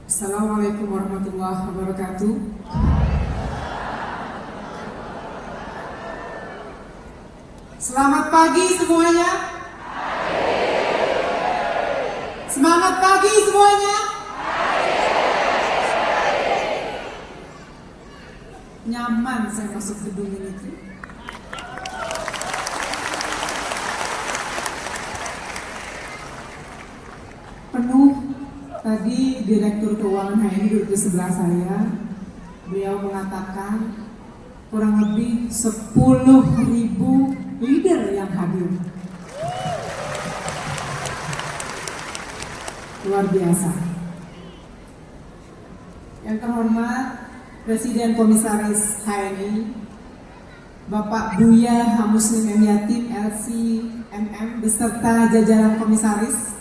Assalamualaikum warahmatullahi wabarakatuh. Selamat pagi semuanya. Semangat pagi semuanya. Nyaman saya masuk gedung ini tuh. Penuh. Tadi Direktur Keuangan HNI duduk di sebelah saya. Beliau mengatakan kurang lebih 10.000 leader yang hadir. Luar biasa. Yang terhormat Presiden Komisaris HNI Bapak Buya Muslim M. Yatim LC-MM beserta jajaran komisaris.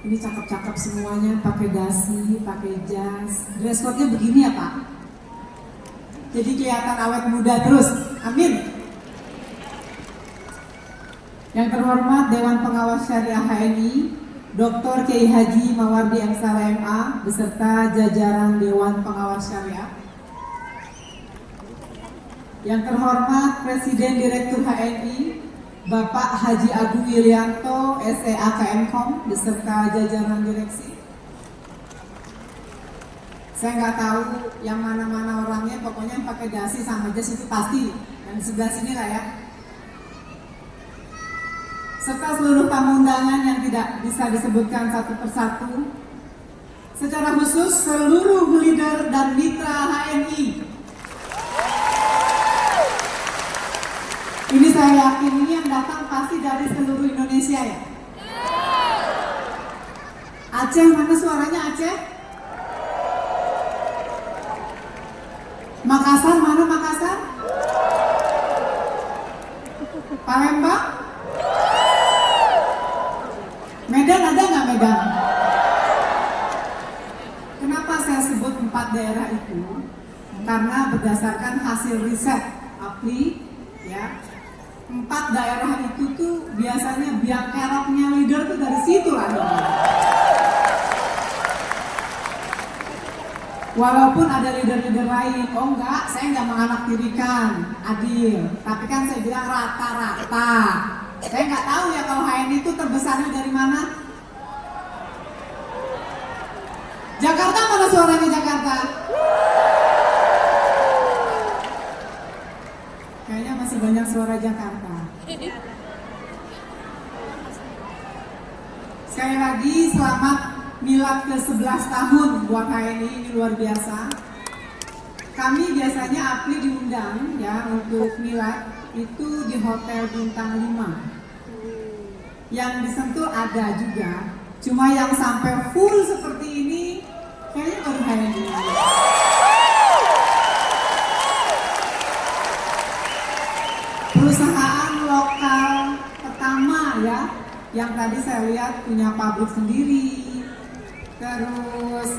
Ini cakep-cakep semuanya, pakai dasi, pakai jas. Dress code-nya begini ya Pak? Jadi kelihatan awet muda terus. Amin. Yang terhormat Dewan Pengawas Syariah HNI Dr. Kiai Haji Mawardi M. MA beserta jajaran Dewan Pengawas Syariah. Yang terhormat Presiden Direktur HNI Bapak Haji Agung Yulianto SEA KMKOM beserta jajaran direksi. Saya nggak tahu yang mana-mana orangnya, pokoknya yang pakai dasi sama jas itu pasti. Dan sebelah sini lah ya. Serta seluruh tamu undangan yang tidak bisa disebutkan satu persatu. Secara khusus seluruh leader dan mitra HNI. Ini saya yakin ini yang datang pasti dari seluruh Indonesia ya. Aceh, mana suaranya Aceh? Makassar, mana Makassar? Palembang? Medan ada nggak Medan? Kenapa saya sebut 4 daerah itu? Karena berdasarkan hasil riset APLI ya. 4 daerah itu tuh biasanya biang keroknya leader tuh dari situ lah. Walaupun ada leader-leader lain, oh enggak, saya enggak menganaktirikan, adil. Tapi kan saya bilang rata-rata. Saya enggak tahu ya kalau HNI itu terbesarnya dari mana. Jakarta, mana suaranya Jakarta? Kayaknya masih banyak suara Jakarta. Sekali lagi selamat milad ke-11 tahun buat HNI, ini luar biasa. Kami biasanya APLI diundang ya untuk milad itu di Hotel Bintang 5. Yang di Sentul ada juga, cuma yang sampai full seperti ini kayaknya baru HNI. Perusahaan lokal pertama ya, yang tadi saya lihat punya pabrik sendiri. Terus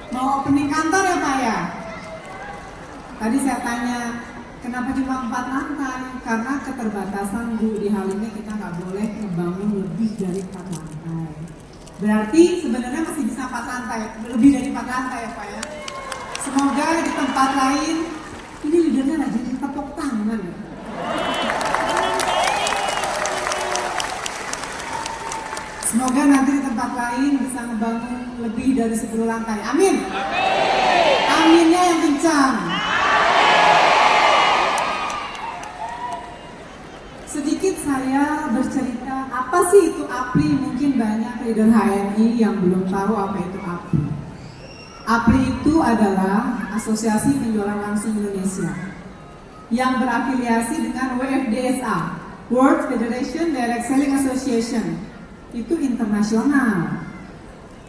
mau opening kantor ya Pak ya? Tadi saya tanya, kenapa cuma 4 lantai? Karena keterbatasan Bu, di hal ini kita nggak boleh membangun lebih dari 4 lantai. Berarti sebenarnya masih bisa 4 lantai, lebih dari 4 lantai ya Pak ya? Semoga di tempat lain, ini leadernya rajin tepuk tangan ya. Semoga nanti di tempat lain bisa membangun lebih dari 10 lantai. Amin. Aminnya yang kencang. Sedikit saya bercerita, apa sih itu APLI? Mungkin banyak leader HNI yang belum tahu apa itu APLI. APLI itu adalah Asosiasi Penjualan Langsung Indonesia yang berafiliasi dengan WFDSA, World Federation Direct Selling Association. Itu internasional.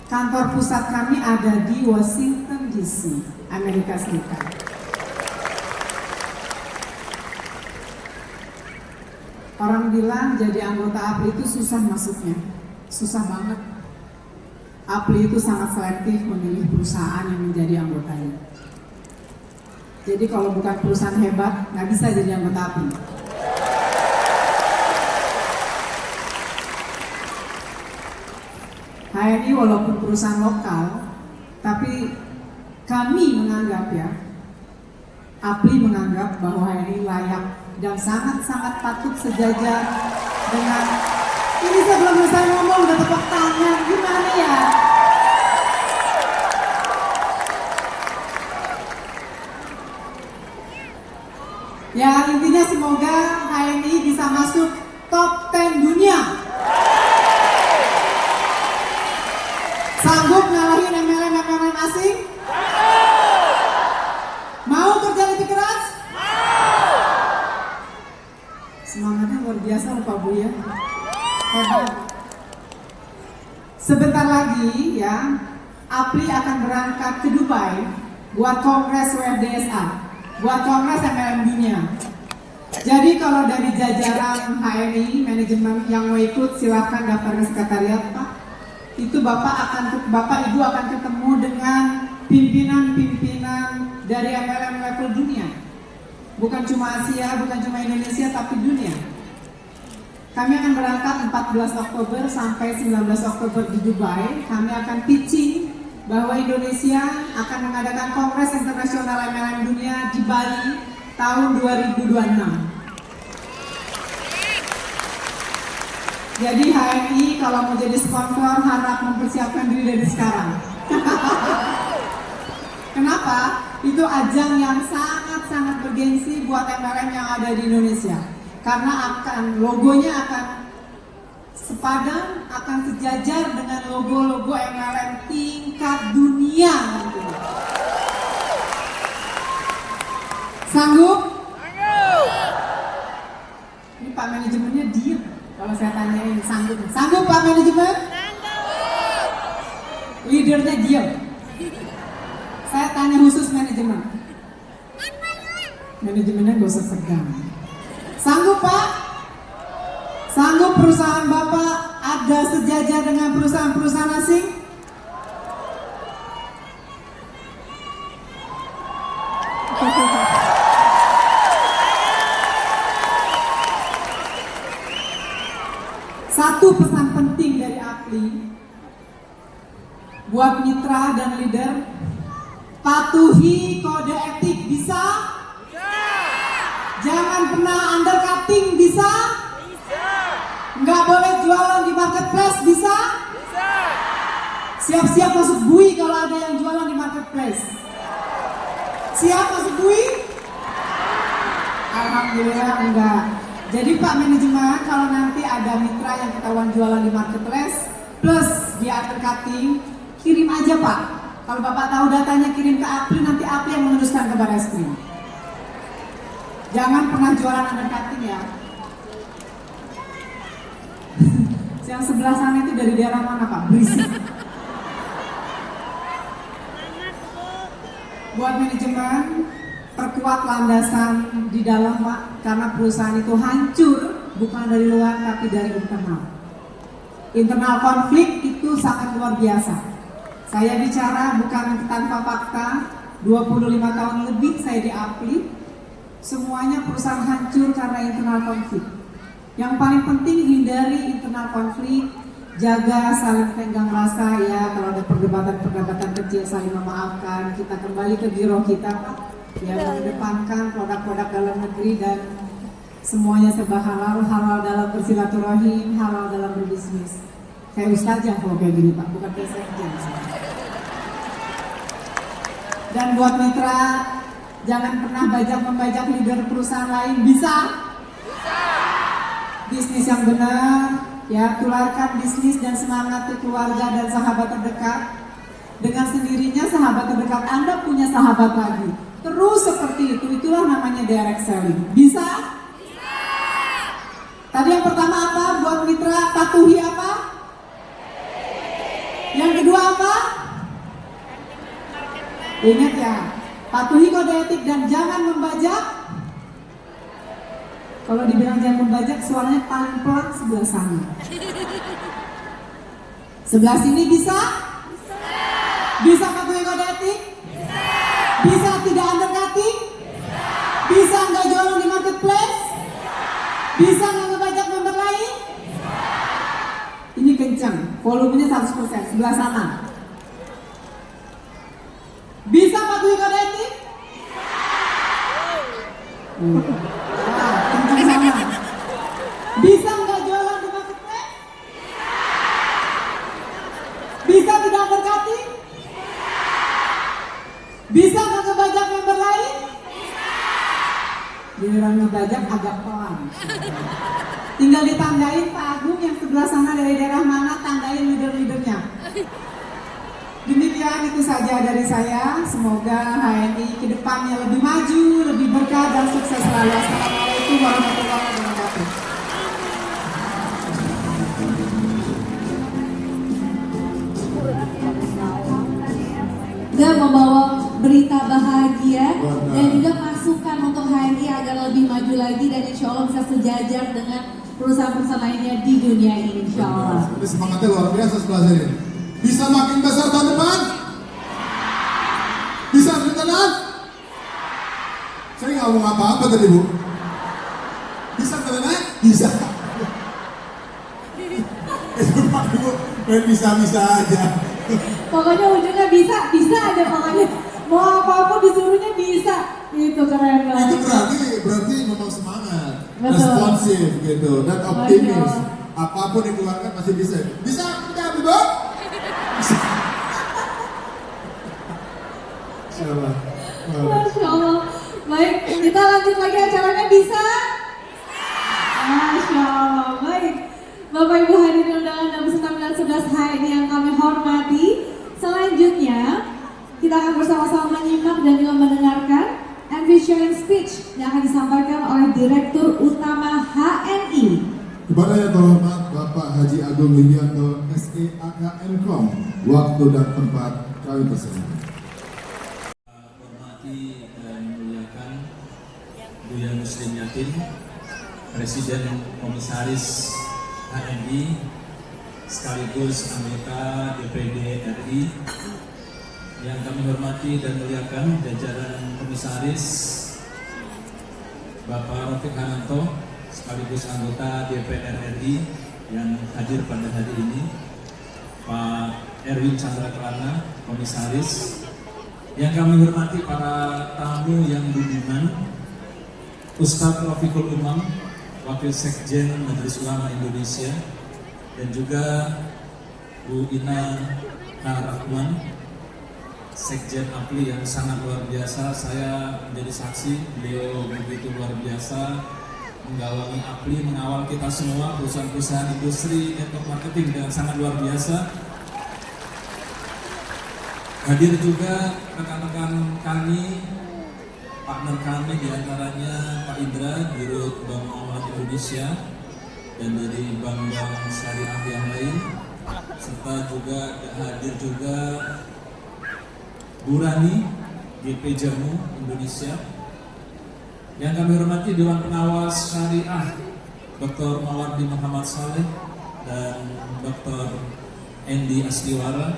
Kantor pusat kami ada di Washington DC, Amerika Serikat. Orang bilang jadi anggota APLI itu susah masuknya, susah banget. APLI itu sangat selektif memilih perusahaan yang menjadi anggotanya. Jadi kalau bukan perusahaan hebat, nggak bisa jadi anggota APLI. HNI walaupun perusahaan lokal, Tapi kami menganggap ya, APLI menganggap bahwa ini layak dan sangat-sangat patut sejajar dengan ini. Sebelum saya ngomong udah tepuk tangan, gimana ya? Ya intinya semoga HMI bisa masuk top 10 dunia. Sanggup ngalahin MLM asing? Mau kerja lebih keras? Semangatnya luar biasa loh Pak Bu ya. Hebat. Sebentar lagi ya, APLI akan berangkat ke Dubai buat kongres WFDSA, buat kongres MLM dunia. Jadi kalau dari jajaran HMI manajemen yang mau ikut silahkan daftar ke sekretariat Pak. Itu Bapak Ibu akan ketemu dengan pimpinan-pimpinan dari MLM level dunia. Bukan cuma Asia, bukan cuma Indonesia, tapi dunia. Kami akan berangkat 14 Oktober sampai 19 Oktober di Dubai. Kami akan pitching bahwa Indonesia akan mengadakan Kongres Internasional MLM Dunia di Bali tahun 2026. Jadi HMI kalau mau jadi sponsor harap mempersiapkan diri dari sekarang. Kenapa? Itu ajang yang sangat-sangat bergengsi buat MLM yang ada di Indonesia. Karena logonya akan sepadan, akan sejajar dengan logo-logo MLM tingkat dunia. Sanggup? Ini Pak manajemennya diam. Kalau saya tanyain sanggup, sanggup Pak manajemen? Sanggup. Leadernya diam. Saya tanya khusus manajemen. Manajemennya gak usah segan. Sanggup Pak? Sanggup perusahaan Bapak ada sejajar dengan perusahaan-perusahaan asing? Satu pesan penting dari APLI buat mitra dan leader, patuhi kode etik, bisa? Jangan pernah undercutting, bisa? Nggak boleh jualan di marketplace, bisa? Siap-siap masuk bui kalau ada yang jualan di marketplace. Siap masuk bui? Alhamdulillah enggak. Jadi Pak manajemen, kalau nanti ada mitra yang ketahuan jualan di marketplace plus dia undercutting, kirim aja Pak. Kalau Bapak tahu datanya kirim ke APLI, nanti APLI yang meneruskan ke Barreskrim. Jangan pernah jualan undercutting ya. Yang sebelah sana itu dari daerah mana Pak? Berisik. Buat manajemen, perkuat landasan di dalam Pak, karena perusahaan itu hancur bukan dari luar tapi dari internal. Internal konflik itu sangat luar biasa. Saya bicara bukan tanpa fakta, 25 tahun lebih saya di APLI, semuanya perusahaan hancur karena internal konflik. Yang paling penting hindari internal konflik, jaga saling tenggang rasa ya, kalau ada perdebatan kecil saling memaafkan, kita kembali ke giro kita Pak. Ya, mengedepankan produk-produk dalam negeri dan semuanya serba halal, halal dalam bersilaturahim, halal dalam berbisnis. Kayak ustazah kalau kayak gini Pak, bukan kayak sekjen. Dan buat mitra, jangan pernah membajak leader perusahaan lain, bisa? Bisnis yang benar, ya tularkan bisnis dan semangat ke keluarga dan sahabat terdekat. Dengan sendirinya sahabat terdekat Anda punya sahabat lagi. Terus seperti itu, itulah namanya direct selling. Bisa? Bisa. Tadi yang pertama apa? Buat mitra patuhi apa? Yang kedua apa? Ingat ya, patuhi kode etik dan jangan membajak. Kalau dibilang jangan membajak, suaranya paling pelan sebelah sana. Sebelah sini bisa? Bisa. Bisa patuhi kode etik? Bisa tidak undercutting? Bisa nggak jualan di marketplace? Bisa nggak ngebajak member lain? Ini kencang, volumenya 100%, sebelah sana. Kencang sama. Bisa nggak jualan di marketplace? Bisa tidak berkati? Bisa nggak ngebajak member lain? Giliran ngebajak agak pelan. Tinggal ditandain Pak Agung yang sebelah sana dari daerah mana, tandain leader-leadernya. Demikian itu saja dari saya. Semoga HNI kedepannya lebih maju, lebih berkah dan sukses selalu. Assalamualaikum warahmatullahi wabarakatuh. Juga membawa berita bahagia dan juga masukan untuk HNI agar lebih maju lagi dan insya Allah bisa sejajar dengan perusahaan-perusahaan lainnya di dunia ini, insya Allah. Ini semangatnya luar biasa sebelah sini. Bisa makin besar tahun depan? Bisa berkenan? Saya nggak ngomong apa-apa tadi Bu. Bisa berkenan? Bisa. Itu Pak Ibu main bisa-bisa aja. Pokoknya ujungnya bisa aja pokoknya. Mau apa-apa disuruhnya bisa. Itu keren banget. Itu berarti memang semangat, Betul. responsif gitu, dan optimis. Apapun dikeluarkan masih bisa. Bisa kita Bu? Masya Allah. Baik, kita lanjut lagi acaranya bisa? Masya Allah. Baik, Bapak Ibu hadirin undangan dan peserta pemilihan 11 HNI yang kami hormati. Selanjutnya, kita akan bersama-sama menyimak dan juga mendengarkan MV sharing speech yang akan disampaikan oleh Direktur Utama HNI. Kepada yang terhormat Bapak Haji Agung Widianto SEAKM.com, waktu dan tempat kami persilakan. Hormati dan muliakan Buya Muslim Yatim, Presiden Komisaris HNI, sekaligus anggota DPD RI, yang kami hormati dan muliakan jajaran Komisaris Bapak Rafiq Hananto, sekaligus anggota DPR RI yang hadir pada hari ini, Pak Erwin Chandra Kelana, Komisaris, yang kami hormati para tamu yang budiman, Ustadz Rafiqul Umam, Wakil Sekjen Majelis Ulama Indonesia, dan juga Bu Ina Rahman, Sekjen APLI yang sangat luar biasa. Saya menjadi saksi, beliau begitu luar biasa menggawangi APLI, mengawal kita semua perusahaan-perusahaan industri network marketing dengan sangat luar biasa. Hadir juga rekan-rekan kami, partner kami diantaranya Pak Indra, Dirut Bank Muamalat Indonesia, dan dari bank-bank syariah yang lain, serta juga hadir juga Bu Rani, GP Jamu Indonesia. Yang kami hormati Dewan Pengawas Syariah, Dr. Mawardi Muhammad Saleh dan Dr. Endi Asdiwara.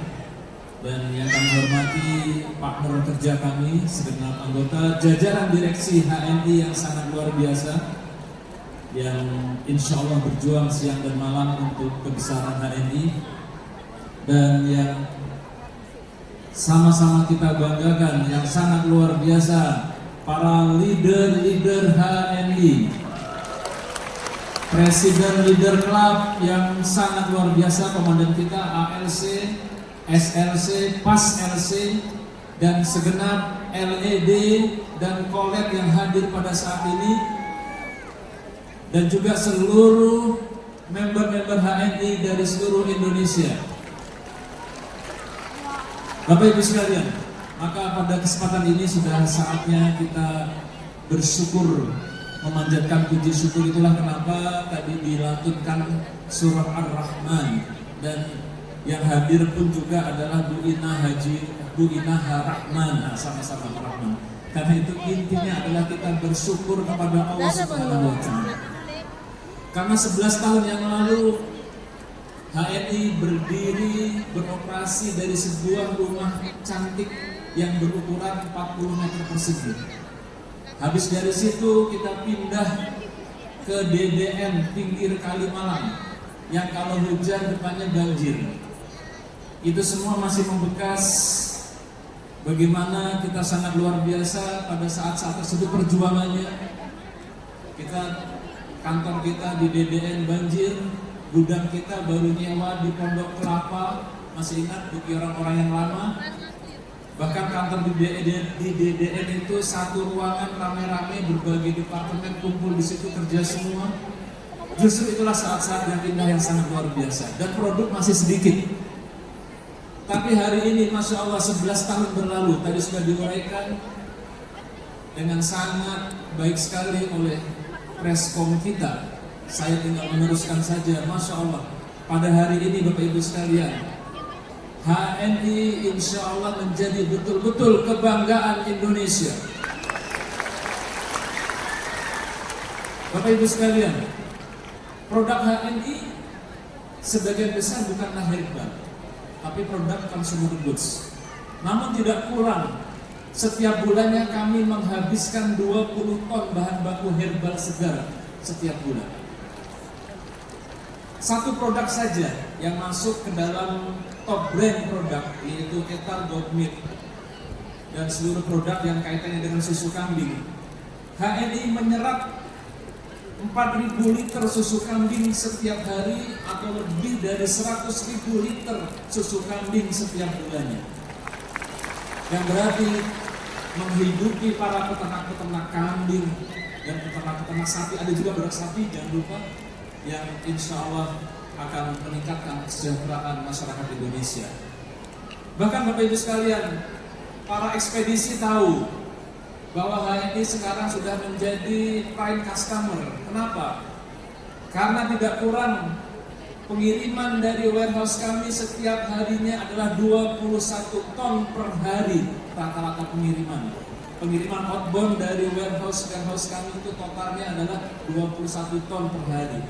Dan yang kami hormati partner kerja kami, segenap anggota jajaran direksi HNI yang sangat luar biasa, yang insya Allah berjuang siang dan malam untuk kebesaran HNI, dan yang sama-sama kita banggakan, yang sangat luar biasa, para leader-leader HNI, Presiden Leader Club yang sangat luar biasa, komandan kita ALC, SLC, PAS LC, dan segenap LED dan kolek yang hadir pada saat ini, dan juga seluruh member-member HNI dari seluruh Indonesia. Bapak Ibu sekalian, maka pada kesempatan ini sudah saatnya kita bersyukur, memanjatkan puji syukur. Itulah kenapa tadi dilantunkan surah Ar-Rahman, dan yang hadir pun juga adalah Bu Ina Rahman, sama-sama Rahman. Karena itu intinya adalah kita bersyukur kepada Allah Subhanahu wa Ta'ala. Karena 11 tahun yang lalu HNI berdiri, beroperasi dari sebuah rumah cantik yang berukuran 40 meter persegi. Habis dari situ kita pindah ke DDN pinggir Kalimalang yang kalau hujan depannya banjir. Itu semua masih membekas bagaimana kita sangat luar biasa pada saat-saat tersebut perjuangannya. Kantor kita di DDN banjir, gudang kita baru nyewa di Pondok Kelapa, masih ingat bagi orang-orang yang lama. Bahkan kantor di DDN itu satu ruangan rame-rame, berbagai departemen kumpul di situ kerja semua. Justru itulah saat-saat yang indah yang sangat luar biasa. Dan produk masih sedikit. Tapi hari ini Masya Allah 11 tahun berlalu, tadi sudah diuraikan dengan sangat baik sekali oleh preskom kita. Saya tinggal meneruskan saja. Masya Allah, pada hari ini Bapak Ibu sekalian, HNI insya Allah menjadi betul-betul kebanggaan Indonesia. Bapak Ibu sekalian, produk HNI sebagian besar bukanlah herbal, tapi produk consumer goods. Namun tidak kurang, setiap bulannya kami menghabiskan 20 ton bahan baku herbal segar setiap bulan. Satu produk saja yang masuk ke dalam top brand produk yaitu Ketal Goat Milk dan seluruh produk yang kaitannya dengan susu kambing. HNI menyerap 4.000 liter susu kambing setiap hari atau lebih dari 100.000 liter susu kambing setiap bulannya. Yang berarti menghidupi para peternak-peternak kambing dan peternak-peternak sapi, ada juga beras sapi, jangan lupa, yang insya Allah akan meningkatkan kesejahteraan masyarakat Indonesia. Bahkan Bapak Ibu sekalian, para ekspedisi tahu bahwa HNI sekarang sudah menjadi prime customer. Kenapa? Karena tidak kurang pengiriman dari warehouse kami setiap harinya adalah 21 ton per hari rata-rata pengiriman. Pengiriman outbound dari warehouse kami itu totalnya adalah 21 ton per hari.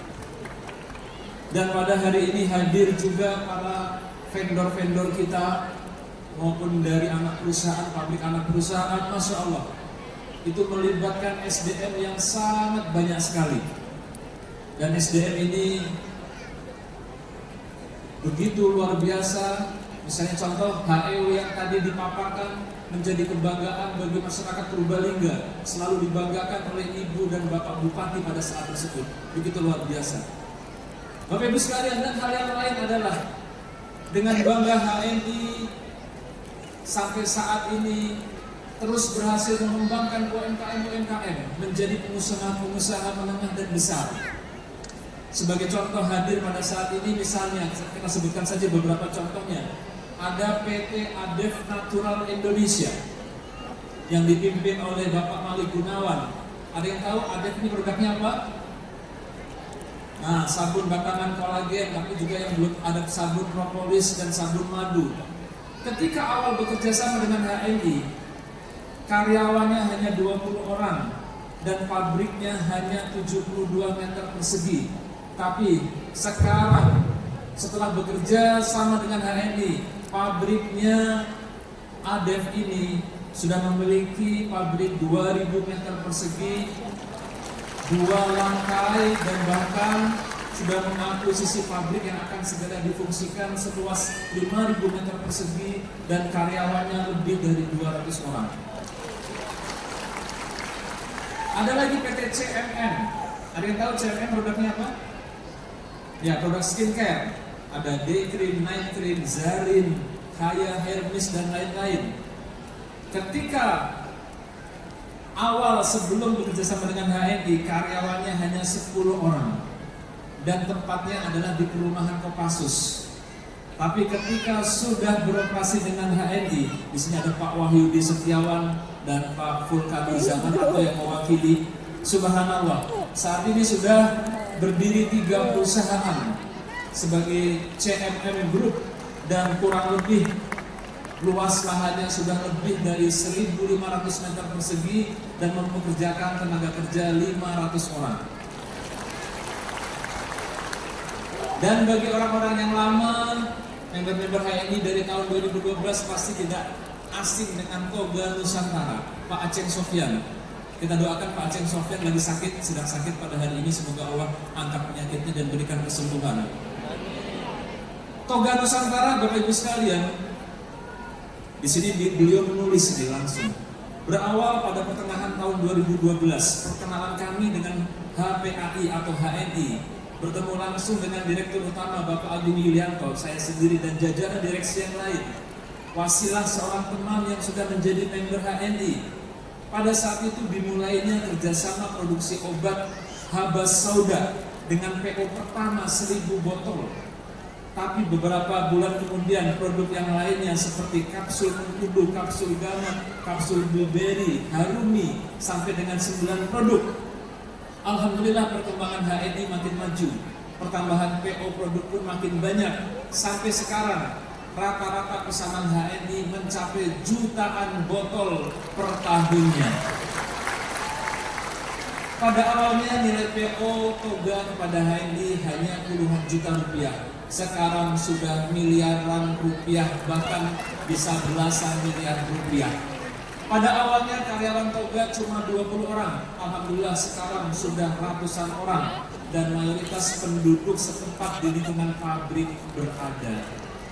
Dan pada hari ini hadir juga para vendor-vendor kita maupun dari anak perusahaan, pabrik anak perusahaan, Masya Allah. Itu melibatkan SDM yang sangat banyak sekali. Dan SDM ini begitu luar biasa. Misalnya contoh HEW yang tadi dipaparkan menjadi kebanggaan bagi masyarakat Purbalingga, selalu dibanggakan oleh Ibu dan Bapak Bupati pada saat tersebut. Begitu luar biasa. Bapak Ibu sekalian, dan hal yang lain adalah dengan bangga HNI sampai saat ini terus berhasil mengembangkan UMKM menjadi pengusaha-pengusaha menengah dan besar. Sebagai contoh hadir pada saat ini misalnya, kita sebutkan saja beberapa contohnya. Ada PT ADEF Natural Indonesia yang dipimpin oleh Bapak Malik Gunawan. Ada yang tahu ADEF ini produknya apa? Nah, sabun batangan kolagen, tapi juga yang belum ada sabun propolis dan sabun madu. Ketika awal bekerja sama dengan HNI, karyawannya hanya 20 orang dan pabriknya hanya 72 meter persegi. Tapi sekarang setelah bekerja sama dengan HNI, pabriknya ADEF ini sudah memiliki pabrik 2000 meter persegi, 2 lantai, dan bahkan sudah mengakuisisi pabrik yang akan segera difungsikan seluas 5.000 meter persegi dan karyawannya lebih dari 200 orang. Ada lagi PT CMM. Ada yang tahu CMM produknya apa? Ya, produk skincare. Ada day cream, night cream, Zarin, Kaya, Hermes, dan lain-lain. Ketika awal sebelum bekerja sama dengan HNI, karyawannya hanya 10 orang dan tempatnya adalah di perumahan Kopassus. Tapi ketika sudah beroperasi dengan HNI, di sini ada Pak Wahyudi Setiawan dan Pak Fulkadi Zaman atau yang mewakili. Subhanallah, saat ini sudah berdiri 3 perusahaan sebagai CMM Group dan kurang lebih luas lahannya sudah lebih dari 1.500 meter persegi dan mempekerjakan tenaga kerja 500 orang. Dan bagi orang-orang yang lama, member-member HNI dari tahun 2012 pasti tidak asing dengan Toga Nusantara, Pak Aceng Sofyan. Kita doakan Pak Aceng Sofyan lagi sakit, sedang sakit pada hari ini, semoga Allah angkat penyakitnya dan berikan kesembuhan. Toga Nusantara, Bapak Ibu sekalian, di sini beliau menulis langsung. Berawal pada pertengahan tahun 2012, perkenalan kami dengan HPAI atau HNI bertemu langsung dengan Direktur Utama Bapak Agung Yulianto, saya sendiri dan jajaran direksi yang lain. Wasilah seorang teman yang sudah menjadi member HNI. Pada saat itu dimulainya kerjasama produksi obat Habas Sauda dengan PO pertama 1000 botol. Tapi beberapa bulan kemudian produk yang lainnya seperti kapsul mengkudu, kapsul gamat, kapsul blueberry, harumi, sampai dengan 9 produk. Alhamdulillah perkembangan HNI makin maju, pertambahan PO produk pun makin banyak. Sampai sekarang rata-rata pesanan HNI mencapai jutaan botol per tahunnya. Pada awalnya nilai PO Toga kepada HNI hanya puluhan juta rupiah. Sekarang sudah miliaran rupiah, bahkan bisa belasan miliar rupiah. Pada awalnya karyawan Toga cuma 20 orang. Alhamdulillah sekarang sudah ratusan orang dan mayoritas penduduk setempat di lingkungan pabrik berada.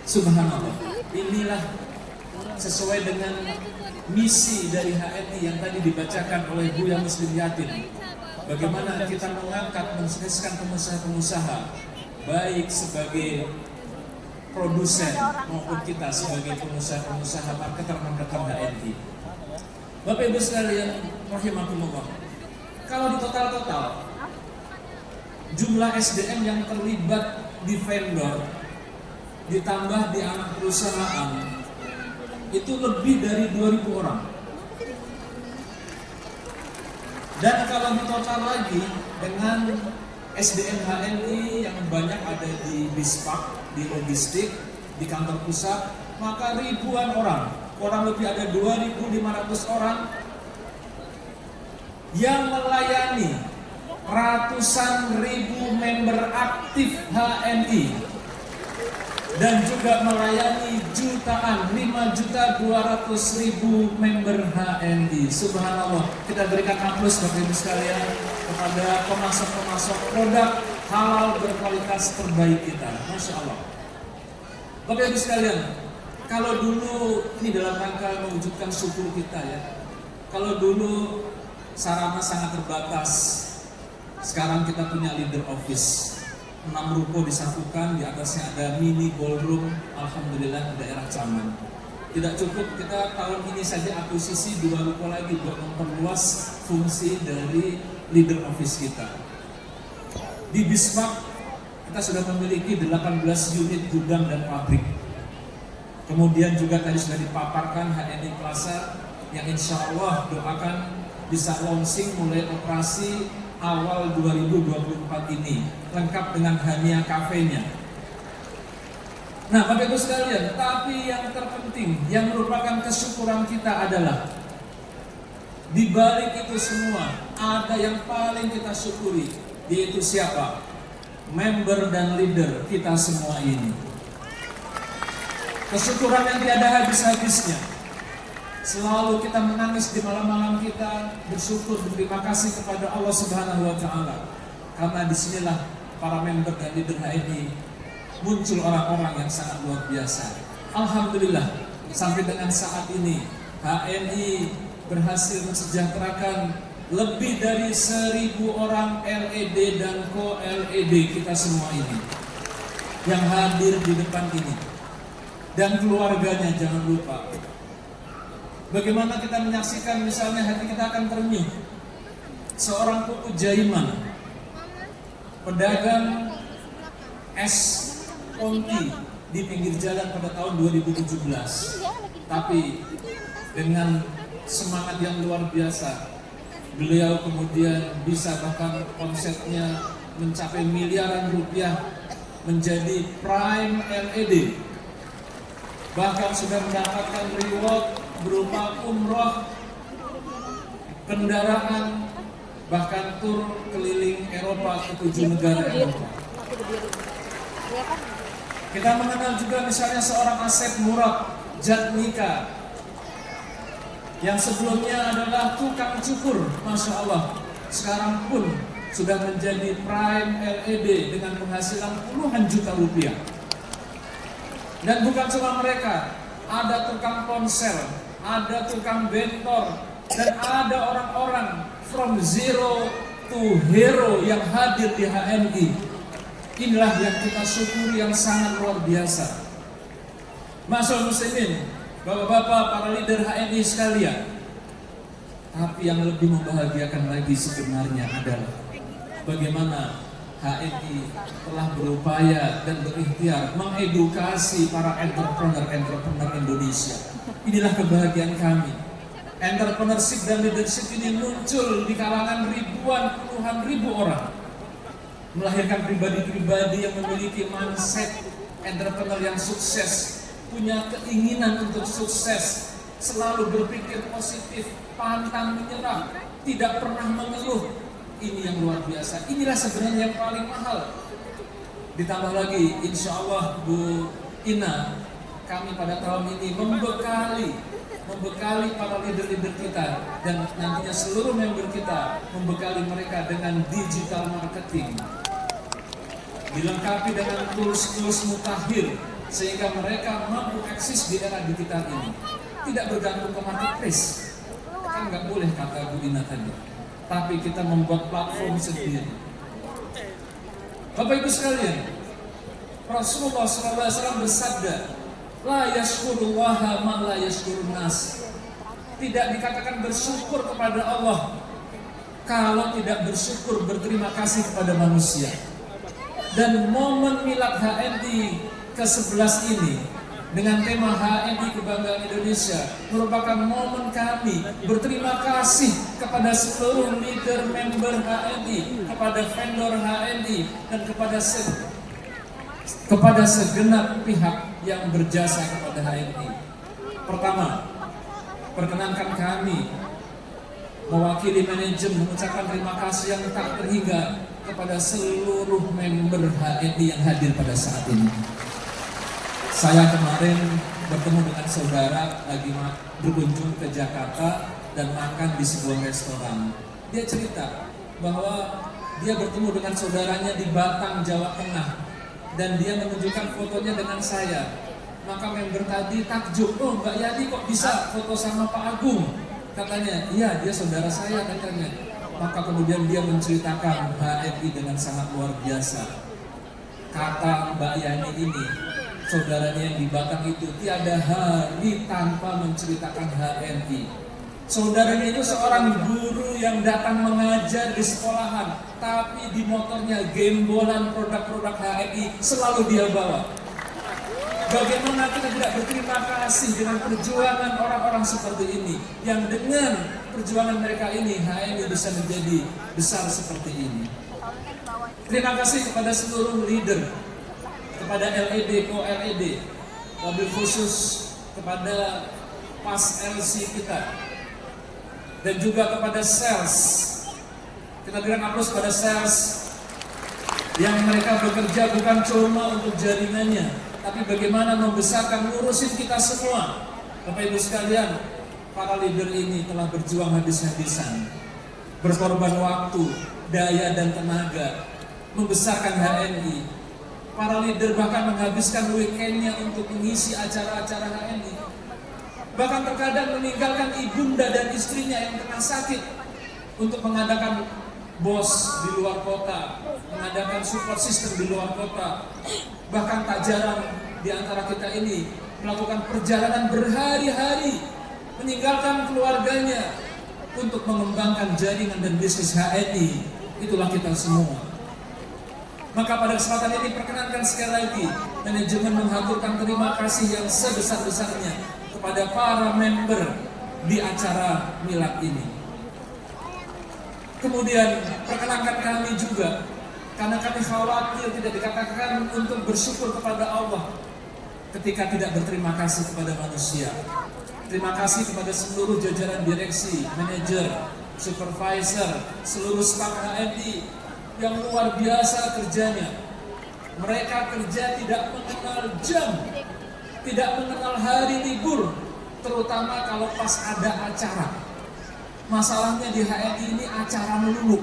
Subhanallah. Inilah sesuai dengan misi dari HNI yang tadi dibacakan oleh Buya Muslim Yatin. Bagaimana kita mengangkat, mensukseskan pengusaha-pengusaha, baik sebagai produsen maupun kita sebagai pengusaha-pengusaha marketer-marketer HNI. Bapak Ibu sekalian rahimakumullah, kalau di total jumlah SDM yang terlibat di vendor ditambah di anak perusahaan itu lebih dari 2000 orang. Dan kalau di total lagi dengan SDM HNI yang banyak ada di Bispak, di logistik, di kantor pusat, maka ribuan orang, kurang lebih ada 2.500 orang yang melayani ratusan ribu member aktif HNI dan juga melayani jutaan, 5.200.000 member HNI. Subhanallah, kita berikan aplaus Bapak Ibu sekalian kepada pemasok-pemasok produk halal berkualitas terbaik kita. Masya Allah. Bapak Ibu sekalian, kalau dulu ini dalam rangka mewujudkan syukur kita ya. Kalau dulu sarana sangat terbatas, sekarang kita punya leader office. 6 ruko disatukan, di atasnya ada mini ballroom, alhamdulillah di daerah Caman. Tidak cukup, kita tahun ini saja akuisisi 2 ruko lagi buat memperluas fungsi dari leader office kita. Di Bismarck kita sudah memiliki 18 unit gudang dan pabrik. Kemudian juga tadi sudah dipaparkan HNI Plaza yang insya Allah doakan bisa launching mulai operasi awal 2024 ini, lengkap dengan Hania Cafe-nya. Nah, Bapak Ibu sekalian, tapi yang terpenting, yang merupakan kesyukuran kita adalah di balik itu semua ada yang paling kita syukuri, yaitu siapa? Member dan leader kita semua ini. Kesyukuran yang tiada habis-habisnya. Selalu kita menangis di malam-malam kita, bersyukur, berterima kasih kepada Allah Subhanahu wa Ta'ala. Karena disinilah para member dan leader HNI muncul orang-orang yang sangat luar biasa. Alhamdulillah, sampai dengan saat ini HNI berhasil mensejahterakan lebih dari 1000 orang LED dan co-LED kita semua ini yang hadir di depan ini. Dan keluarganya jangan lupa. Bagaimana kita menyaksikan misalnya hati kita akan terenyuh. Seorang Putu Jaiman, pedagang es konti di pinggir jalan pada tahun 2017. Tapi dengan semangat yang luar biasa, beliau kemudian bisa bahkan konsepnya mencapai miliaran rupiah menjadi Prime LED. Bahkan sudah mendapatkan reward berupa umroh, kendaraan, bahkan tur keliling Eropa ke 7 negara Eropa. Kita mengenal juga misalnya seorang Asep Murad Jatnika yang sebelumnya adalah tukang cukur, Masya Allah, sekarang pun sudah menjadi Prime LED dengan penghasilan puluhan juta rupiah. Dan bukan cuma mereka, ada tukang ponsel, ada tukang bentor, dan ada orang-orang from zero satu hero yang hadir di HNI. Inilah yang kita syukuri yang sangat luar biasa. Masyaallah muslimin, bapak-bapak, para leader HNI sekalian. Tapi yang lebih membahagiakan lagi sebenarnya adalah bagaimana HNI telah berupaya dan berikhtiar mengedukasi para entrepreneur Indonesia. Inilah kebahagiaan kami. Entrepreneurship dan leadership ini muncul di kalangan ribuan, puluhan ribu orang, melahirkan pribadi-pribadi yang memiliki mindset entrepreneur yang sukses, punya keinginan untuk sukses, selalu berpikir positif, pantang menyerah, tidak pernah mengeluh. Ini yang luar biasa. Inilah sebenarnya yang paling mahal. Ditambah lagi, insya Allah Bu Ina, kami pada tahun ini membekali para leader-leader kita dan nantinya seluruh member kita, membekali mereka dengan digital marketing, dilengkapi dengan tools-tools mutakhir sehingga mereka mampu eksis di era digital ini, tidak bergantung ke marketplace. Kan nggak boleh kata Bu Ina tadi, tapi kita membuat platform sendiri. Bapak Ibu sekalian, Rasulullah SAW bersabda, la yashkurullaha man la yashkurun nas. Tidak dikatakan bersyukur kepada Allah kalau tidak bersyukur, berterima kasih kepada manusia. Dan momen milad HNI ke-11 ini dengan tema HNI Kebanggaan Indonesia merupakan momen kami berterima kasih kepada seluruh leader member HNI, kepada vendor HNI, dan kepada segenap pihak yang berjasa kepada HNI. Pertama, perkenankan kami mewakili manajemen mengucapkan terima kasih yang tak terhingga kepada seluruh member HNI yang hadir pada saat ini. Saya kemarin bertemu dengan saudara lagi berkunjung ke Jakarta dan makan di sebuah restoran. Dia cerita bahwa dia bertemu dengan saudaranya di Batang, Jawa Tengah, dan dia menunjukkan fotonya dengan saya. Maka member tadi takjub, oh Mbak Yadi kok bisa foto sama Pak Agung? Katanya, iya dia saudara saya katanya. Maka kemudian dia menceritakan HNI dengan sangat luar biasa. Kata Mbak Yani ini, saudaranya yang di Batang itu, tiada hari tanpa menceritakan HNI. Saudaranya itu seorang guru yang datang mengajar di sekolahan, tapi di motornya gembolan produk-produk HNI selalu dia bawa. Bagaimana kita tidak berterima kasih dengan perjuangan orang-orang seperti ini, yang dengan perjuangan mereka ini HNI bisa menjadi besar seperti ini. Terima kasih kepada seluruh leader, kepada LED, co-LED, mobil khusus kepada pas LC kita, dan juga kepada sales. Kita berikan aplaus pada sales yang mereka bekerja bukan cuma untuk jaringannya, tapi bagaimana membesarkan, ngurusin kita semua. Bapak Ibu sekalian, para leader ini telah berjuang habis-habisan, berkorban waktu, daya dan tenaga, membesarkan HNI. Para leader bahkan menghabiskan weekendnya untuk mengisi acara-acara HNI. Bahkan terkadang meninggalkan ibunda dan istrinya yang tengah sakit untuk mengadakan bos di luar kota, mengadakan support system di luar kota. Bahkan tak jarang di antara kita ini melakukan perjalanan berhari-hari, meninggalkan keluarganya untuk mengembangkan jaringan dan bisnis HNI. Itulah kita semua. Maka pada kesempatan ini perkenankan sekali lagi manajemen menghaturkan terima kasih yang sebesar-besarnya kepada para member di acara milad ini. Kemudian perkenankan kami juga, karena kami khawatir tidak dikatakan untuk bersyukur kepada Allah ketika tidak berterima kasih kepada manusia. Terima kasih kepada seluruh jajaran direksi, manajer, supervisor, seluruh staf HNI yang luar biasa kerjanya. Mereka kerja tidak mengenal jam, tidak mengenal hari libur, terutama kalau pas ada acara. Masalahnya di HNI ini acara melulu.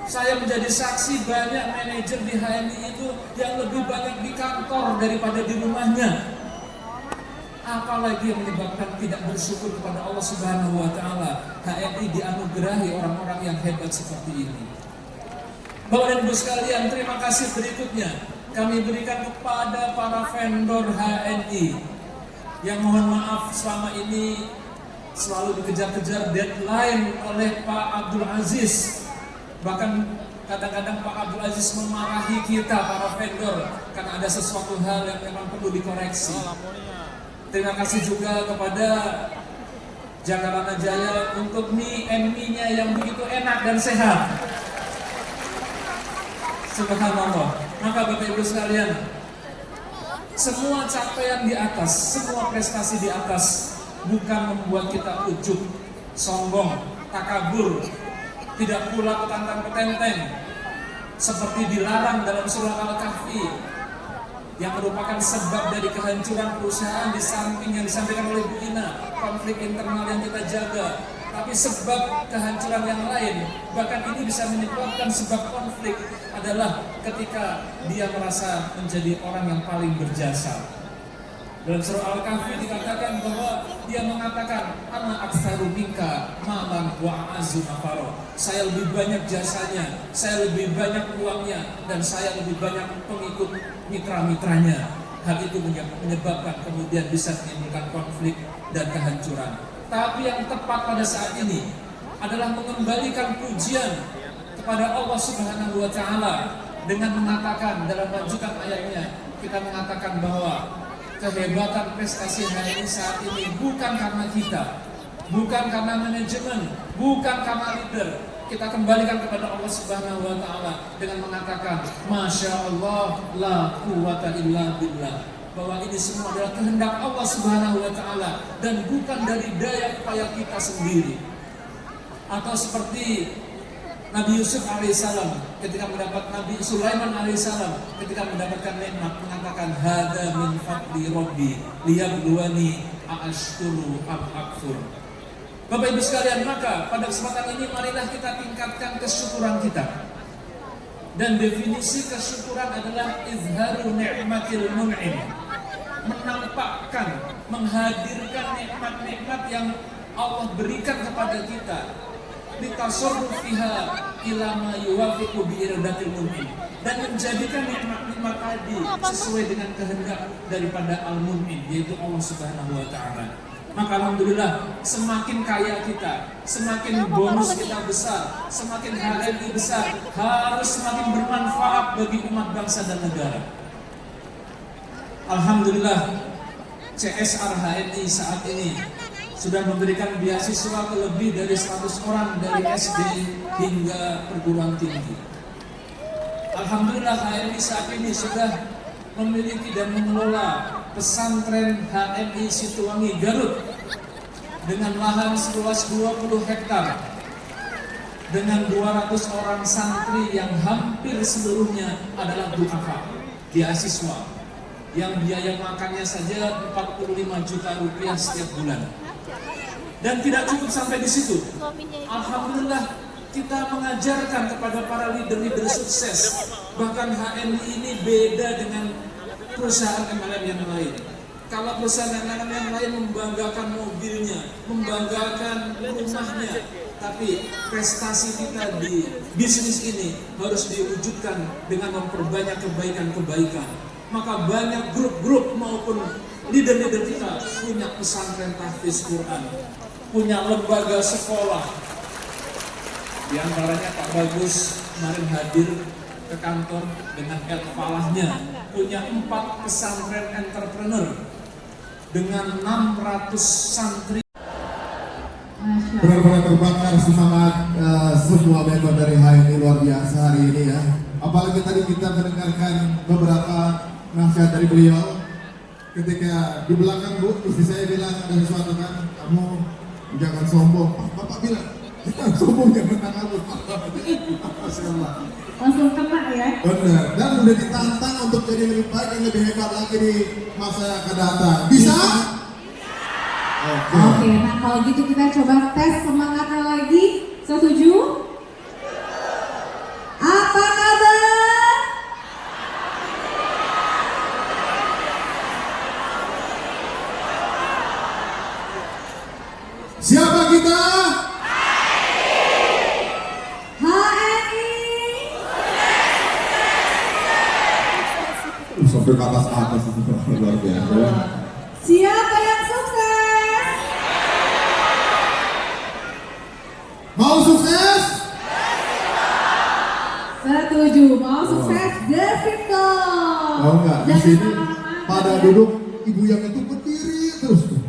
Saya menjadi saksi banyak manajer di HNI itu yang lebih banyak di kantor daripada di rumahnya. Apalagi yang menyebabkan tidak bersyukur kepada Allah Subhanahu wa Ta'ala. HNI dianugerahi orang-orang yang hebat seperti ini. Bapak dan Ibu sekalian, terima kasih berikutnya kami berikan kepada para vendor HNI yang mohon maaf selama ini selalu dikejar-kejar deadline oleh Pak Abdul Aziz. Bahkan kadang-kadang Pak Abdul Aziz memarahi kita para vendor karena ada sesuatu hal yang memang perlu dikoreksi. Terima kasih juga kepada Jakarta Jaya untuk mie and mie-nya yang begitu enak dan sehat. Subhanallah. Maka Bapak Ibu sekalian, semua capaian di atas, semua prestasi di atas bukan membuat kita ujub, sombong, takabur, tidak pula petantang-petenteng seperti dilarang dalam surah Al-Kahfi yang merupakan sebab dari kehancuran perusahaan di samping yang disampaikan oleh Bu Ina, konflik internal yang kita jaga. Tapi sebab kehancuran yang lain, bahkan ini bisa menyebabkan sebab konflik adalah ketika dia merasa menjadi orang yang paling berjasa. Dalam surah Al-Kahfi dikatakan bahwa dia mengatakan, ana aktsaru minka malan wa a'azzu nafaro. Saya lebih banyak jasanya, saya lebih banyak uangnya, dan saya lebih banyak pengikut mitra-mitranya. Hal itu menyebabkan kemudian bisa menimbulkan konflik dan kehancuran. Tapi yang tepat pada saat ini adalah mengembalikan pujian kepada Allah Subhanahu wa Ta'ala dengan mengatakan dalam lanjutan ayatnya, kita mengatakan bahwa kehebatan prestasi HNI saat ini bukan karena kita, bukan karena manajemen, bukan karena leader. Kita kembalikan kepada Allah Subhanahu wa Ta'ala dengan mengatakan, Masya Allah, la quwwata illa billah. Bahwa ini semua adalah kehendak Allah Subhanahu wa Ta'ala dan bukan dari daya upaya kita sendiri. Atau seperti Nabi Yusuf alaihissalam ketika mendapat Nabi Sulaiman alaihissalam ketika mendapatkan nikmat mengatakan hada min fadli rabbi liyabluwani a'ashkuru am akfur. Bapak Ibu sekalian, maka pada kesempatan ini marilah kita tingkatkan kesyukuran kita. Dan definisi kesyukuran adalah izharu ni'matil mun'im, menampakkan, menghadirkan nikmat-nikmat yang Allah berikan kepada kita, litasarruf fiha ila ma yuwafiqu bi iradatil mun'im, dan menjadikan nikmat-nikmat tadi sesuai dengan kehendak daripada al-mun'im, yaitu Allah Subhanahu wa Ta'ala. Maka alhamdulillah, semakin kaya kita, semakin bonus kita besar, semakin HNI besar, harus semakin bermanfaat bagi umat bangsa dan negara. Alhamdulillah, CSR HNI saat ini sudah memberikan beasiswa ke lebih dari 100 orang dari SD hingga perguruan tinggi. Alhamdulillah, HNI saat ini sudah memiliki dan mengelola pesantren HNI Situwangi Garut dengan lahan seluas 20 hektar dengan 200 orang santri yang hampir seluruhnya adalah du'afa, beasiswa yang biaya makannya saja 45 juta rupiah setiap bulan. Dan tidak cukup sampai di situ. Alhamdulillah, kita mengajarkan kepada para leader-leader sukses. Bahkan HNI ini beda dengan perusahaan MLM yang lain. Kalau perusahaan MLM yang lain membanggakan mobilnya, membanggakan rumahnya, tapi prestasi kita di bisnis ini harus diwujudkan dengan memperbanyak kebaikan-kebaikan. Maka banyak grup-grup maupun leader-leader kita punya pesantren tahfiz Quran, punya lembaga sekolah. Di antaranya Pak Bagus kemarin hadir ke kantor dengan kepalanya, punya 4 pesantren entrepreneur dengan 600 santri. Benar-benar terbakar semangat semua member dari HNI luar biasa hari ini ya. Apalagi tadi kita mendengarkan beberapa nasihat dari beliau. Ketika di belakang Bu, istri saya bilang ada sesuatu kan, kamu jangan sombong. Bapak bilang, jangan sombong, jangan takabur. Masya Allah. Langsung kena ya. Benar, dan udah ditantang untuk jadi lebih baik dan lebih hebat lagi di masa yang akan datang. Bisa? Oke, nah kalau gitu kita coba tes semangatnya lagi. Setuju? Apa kabar? ke atas itu luar biasa. Siapa yang sukses? Mau sukses? Setuju, mau sukses Desito. Tahu nggak di sini pada duduk ibu yang itu berdiri terus tuh.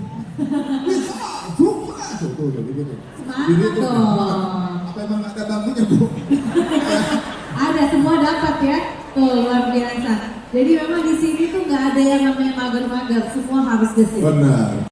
Bisa, sukses tuh gitu. Semangat dong. Apa emang ada bangkunya bu? Ada, semua dapat ya. Tuh, luar biasa. Jadi memang di sini tuh nggak ada yang namanya mager-mager, semua harus gesit. Benar.